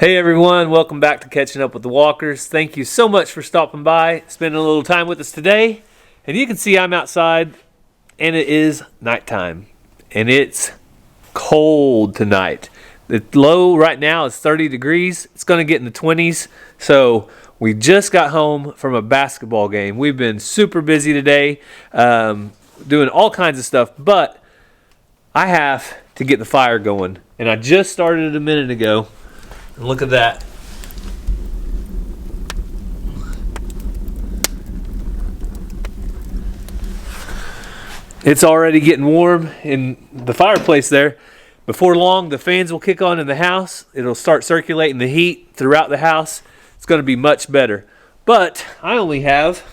Hey everyone, welcome back to Catching Up with the Walkers. Thank you so much for stopping by, spending a little time with us today. And you can see I'm outside and it is nighttime and it's cold tonight. The low right now is 30 degrees. It's going to get in the 20s. So we just got home from a basketball game. We've been super busy today, doing all kinds of stuff, but I have to get the fire going. And I just started it a minute ago. And look at that. It's already getting warm in the fireplace there. Before long, the fans will kick on in the house. It'll start circulating the heat throughout the house. It's going to be much better. But I only have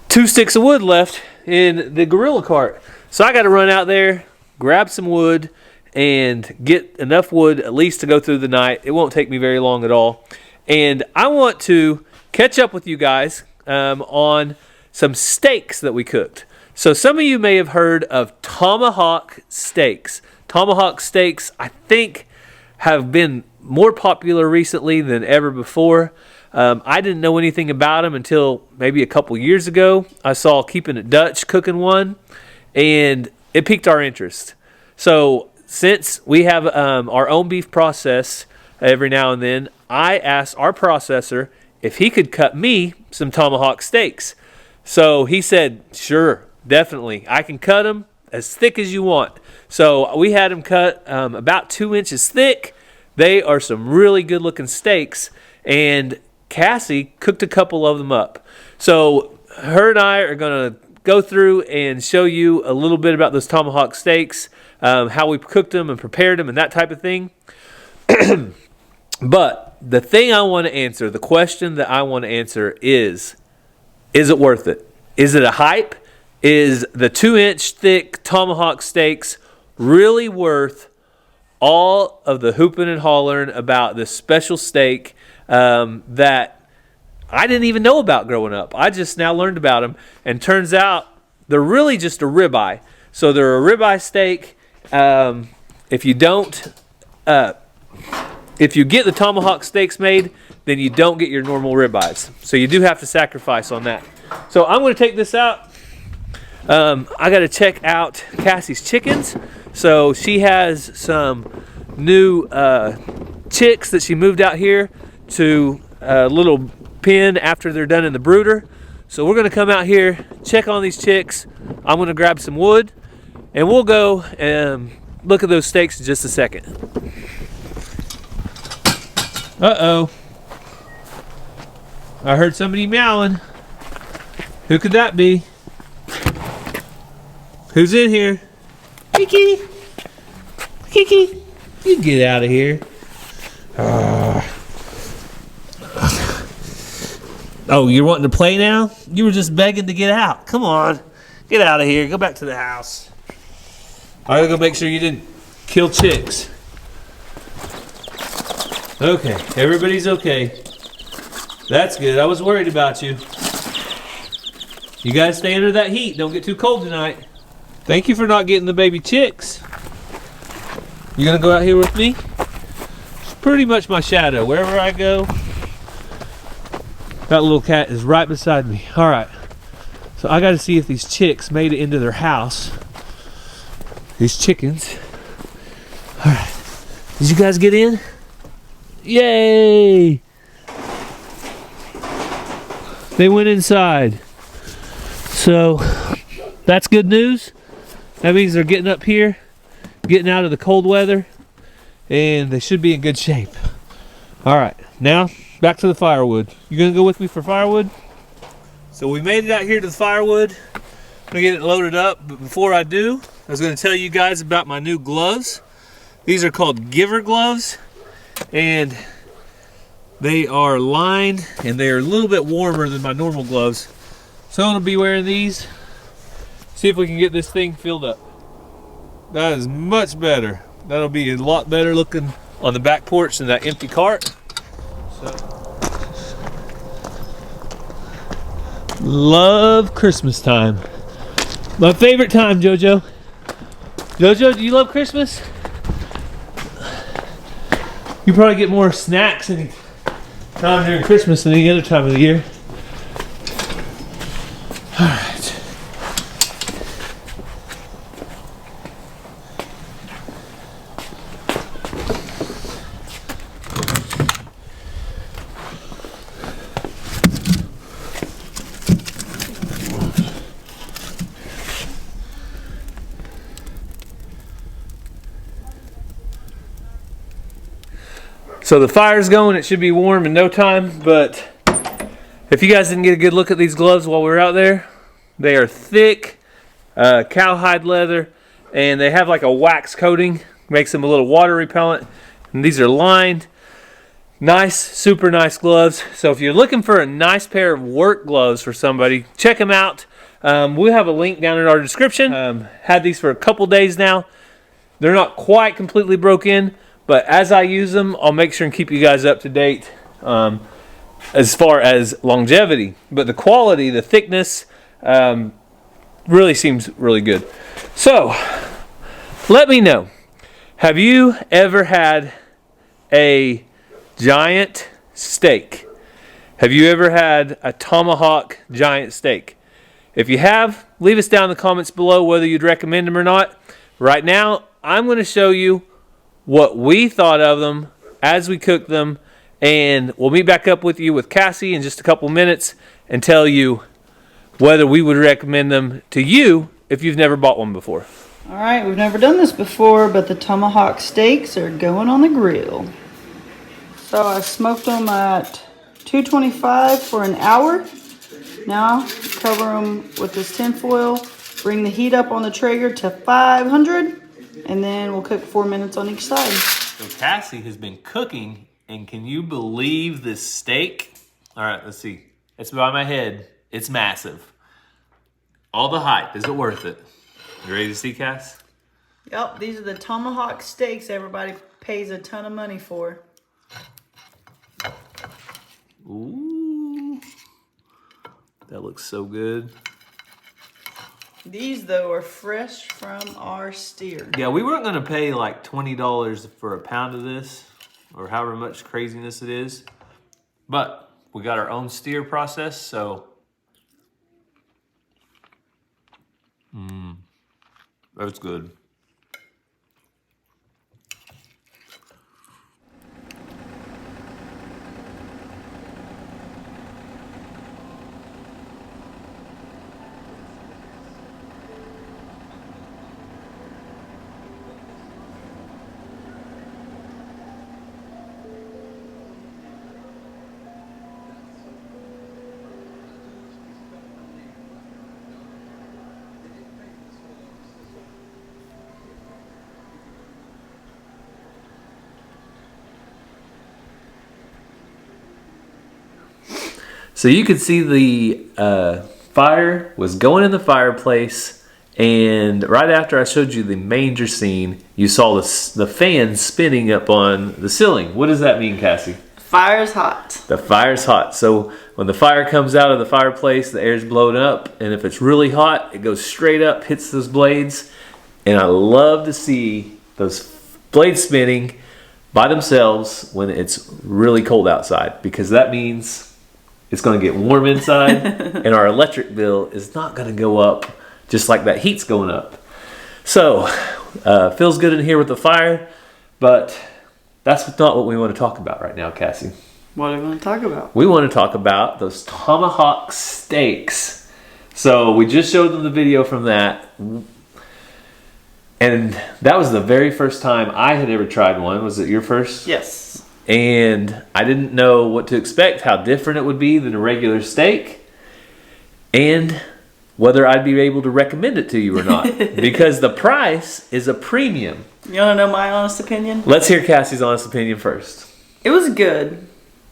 2 sticks of wood left in the gorilla cart. So I got to run out there, grab some wood, and get enough wood at least to go through the night. It won't take me very long at all. And I want to catch up with you guys on some steaks that we cooked. So some of you may have heard of Tomahawk steaks. Tomahawk steaks, I think, have been more popular recently than ever before. I didn't know anything about them until maybe a couple years ago. I saw Keeping It Dutch cooking one, and it piqued our interest. So since we have our own beef process every now and then, I asked our processor if he could cut me some tomahawk steaks. So he said, sure, definitely. I can cut them as thick as you want. So we had them cut about 2 inches thick. They are some really good looking steaks. And Cassie cooked a couple of them up. So her and I are going to go through and show you a little bit about those tomahawk steaks, how we cooked them and prepared them and that type of thing. But the thing I want to answer, the question that I want to answer is it worth it? Is it a hype? Is the 2-inch thick tomahawk steaks really worth all of the hooping and hollering about this special steak that I didn't even know about growing up? I just now learned about them, and turns out they're really just a ribeye. So they're a ribeye steak. If you get the tomahawk steaks made, then you don't get your normal ribeyes. So you do have to sacrifice on that. So I'm going to take this out. I got to check out Cassie's chickens. So she has some new chicks that she moved out here to a little pen after they're done in the brooder. So we're going to come out here, check on these chicks. I'm going to grab some wood, and we'll go and look at those steaks in just a second. Uh-oh. I heard somebody meowing. Who could that be? Who's in here? Kiki. Kiki. You get out of here. Oh, you're wanting to play now? You were just begging to get out. Come on. Get out of here. Go back to the house. I gotta go make sure you didn't kill chicks. Okay, everybody's okay. That's good. I was worried about you. You guys stay under that heat. Don't get too cold tonight. Thank you for not getting the baby chicks. You gonna go out here with me? It's pretty much my shadow. Wherever I go, that little cat is right beside me. All right. So I got to see if these chicks made it into their house. These chickens. All right. Did you guys get in? Yay! They went inside. So that's good news. That means they're getting up here, getting out of the cold weather, and they should be in good shape. All right. Now, back to the firewood. You gonna go with me for firewood? So we made it out here to the firewood. I'm gonna get it loaded up, but before I do, I was gonna tell you guys about my new gloves. These are called Giver gloves, and they are lined, and they are a little bit warmer than my normal gloves. So I'm gonna be wearing these. See if we can get this thing filled up. That is much better. That'll be a lot better looking on the back porch than that empty cart. Love Christmas time. My favorite time, Jojo. Jojo, do you love Christmas? You probably get more snacks any time during Christmas than any other time of the year. All right. So the fire's going. It should be warm in no time, but if you guys didn't get a good look at these gloves while we were out there, they are thick cowhide leather, and they have like a wax coating, makes them a little water repellent, and these are lined. Nice, super nice gloves. So if you're looking for a nice pair of work gloves for somebody, check them out. We'll have a link down in our description. Had these for a couple days now. They're not quite completely broke in, but as I use them, I'll make sure and keep you guys up to date as far as longevity. But the quality, the thickness, really seems really good. So, let me know. Have you ever had a giant steak? Have you ever had a Tomahawk giant steak? If you have, leave us down in the comments below whether you'd recommend them or not. Right now, I'm going to show you what we thought of them as we cooked them, and we'll meet back up with you with Cassie in just a couple minutes and tell you whether we would recommend them to you if you've never bought one before. All right, we've never done this before, but the Tomahawk steaks are going on the grill. So I smoked them at 225 for an hour. Now cover them with this tin foil, bring the heat up on the Traeger to 500, and then we'll cook 4 minutes on each side. So Cassie has been cooking, and can you believe this steak? All right, let's see. It's by my head. It's massive. All the hype. Is it worth it? You ready to see, Cass? Yep, these are the Tomahawk steaks everybody pays a ton of money for. Ooh. That looks so good. These, though, are fresh from our steer. Yeah, we weren't going to pay like $20 for a pound of this, or however much craziness it is. But we got our own steer process, so... That's good. So you could see the fire was going in the fireplace, and right after I showed you the manger scene, you saw the fan spinning up on the ceiling. What does that mean, Cassie? Fire's hot. The fire's hot. So when the fire comes out of the fireplace, the air's blown up, and if it's really hot, it goes straight up, hits those blades, and I love to see those blades spinning by themselves when it's really cold outside, because that means it's going to get warm inside, and our electric bill is not going to go up just like that heat's going up. So, feels good in here with the fire, but that's not what we want to talk about right now, Cassie. What do we want to talk about? We want to talk about those Tomahawk steaks. So, we just showed them the video from that, and that was the very first time I had ever tried one. Was it your first? Yes. And I didn't know what to expect, how different it would be than a regular steak, and whether I'd be able to recommend it to you or not, because the price is a premium. You want to know my honest opinion? Let's hear Cassie's honest opinion first. It was good,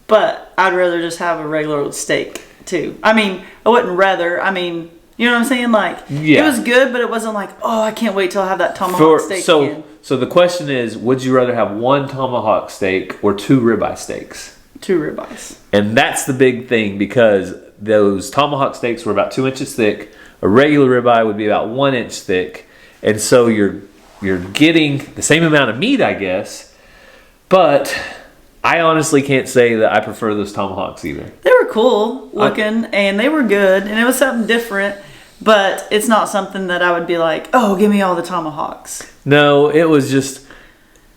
but I'd rather just have a regular old steak, too. I mean, I wouldn't rather. I mean, you know what I'm saying? Like, yeah. It was good, but it wasn't like, oh, I can't wait till I have that Tomahawk steak again. So the question is, would you rather have one Tomahawk steak or 2 ribeye steaks? 2 ribeyes. And that's the big thing, because those Tomahawk steaks were about 2 inches thick. A regular ribeye would be about 1 inch thick. And so you're getting the same amount of meat, I guess, but I honestly can't say that I prefer those tomahawks either. They were cool looking and they were good and it was something different, but it's not something that I would be like, oh, give me all the tomahawks. No, it was just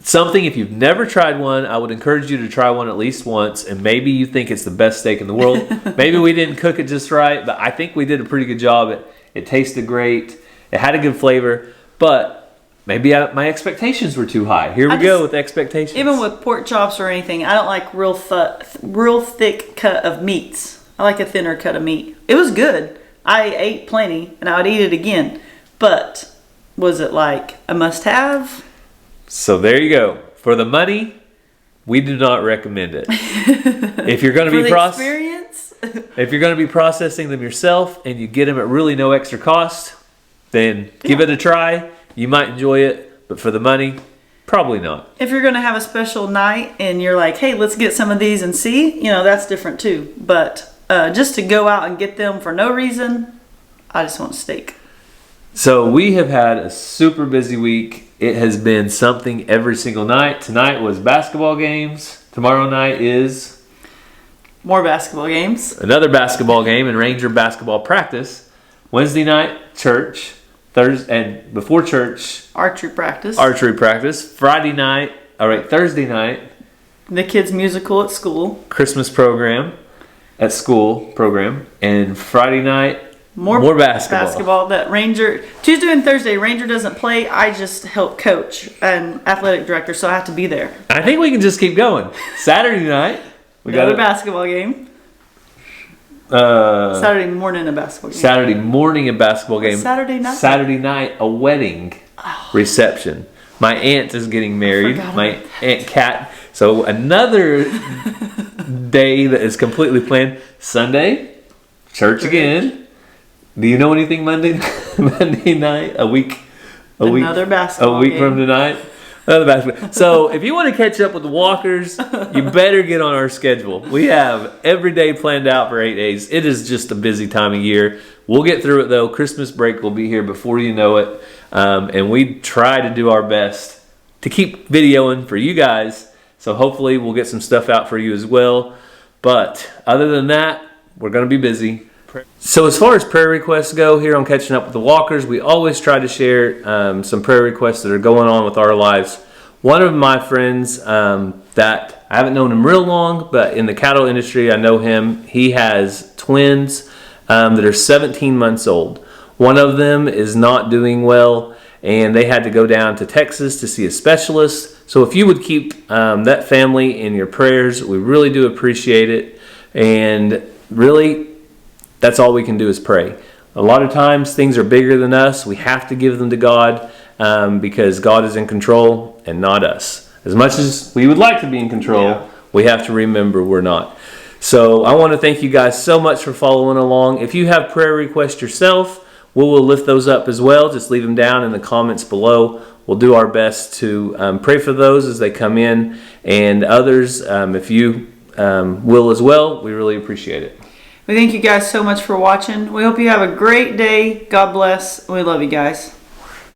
something. If you've never tried one, I would encourage you to try one at least once, and maybe you think it's the best steak in the world. Maybe we didn't cook it just right, but I think we did a pretty good job. It tasted great. It had a good flavor, but maybe my expectations were too high. Here we go with expectations. Even with pork chops or anything, I don't like real thick cut of meats. I like a thinner cut of meat. It was good. I ate plenty, and I would eat it again. But was it like a must-have? So there you go. For the money, we do not recommend it. If you're going to be experience, if you're going to be processing them yourself and you get them at really no extra cost, then give it a try. You might enjoy it, but for the money, probably not. If you're going to have a special night and you're like, hey, let's get some of these and see, that's different too. But just to go out and get them for no reason, I just want steak. So we have had a super busy week. It has been something every single night. Tonight was basketball games. Tomorrow night is more basketball games. Another basketball game and Ranger basketball practice. Wednesday night, church. Thursday, and before church, archery practice. Thursday night, the kids' musical at school. Christmas program at school and Friday night, more basketball. That Ranger, Tuesday and Thursday, Ranger doesn't play. I just help coach and athletic director, so I have to be there. I think we can just keep going. Saturday night, we got a basketball game. Saturday morning a basketball game. Saturday night a wedding reception. My aunt is getting married. My Aunt Kat. So another day that is completely planned. Sunday, church again. Do you know anything Monday night? Another basketball A week from tonight. Another basketball. So if you want to catch up with the Walkers, you better get on our schedule. We have every day planned out for 8 days. It is just a busy time of year. We'll get through it though. Christmas break will be here before you know it. And we try to do our best to keep videoing for you guys. So hopefully we'll get some stuff out for you as well. But other than that, we're going to be busy. So as far as prayer requests go here on Catching Up with the Walkers, we always try to share some prayer requests that are going on with our lives. One of my friends that I haven't known him real long, but in the cattle industry I know him. He has twins that are 17 months old. One of them is not doing well and they had to go down to Texas to see a specialist. So if you would keep that family in your prayers, we really do appreciate it. And really, that's all we can do is pray. A lot of times things are bigger than us. We have to give them to God because God is in control and not us. As much as we would like to be in control, we have to remember we're not. So I want to thank you guys so much for following along. If you have prayer requests yourself, we will lift those up as well. Just leave them down in the comments below. We'll do our best to pray for those as they come in. And others, if you will as well, we really appreciate it. We thank you guys so much for watching. We hope you have a great day. God bless. We love you guys.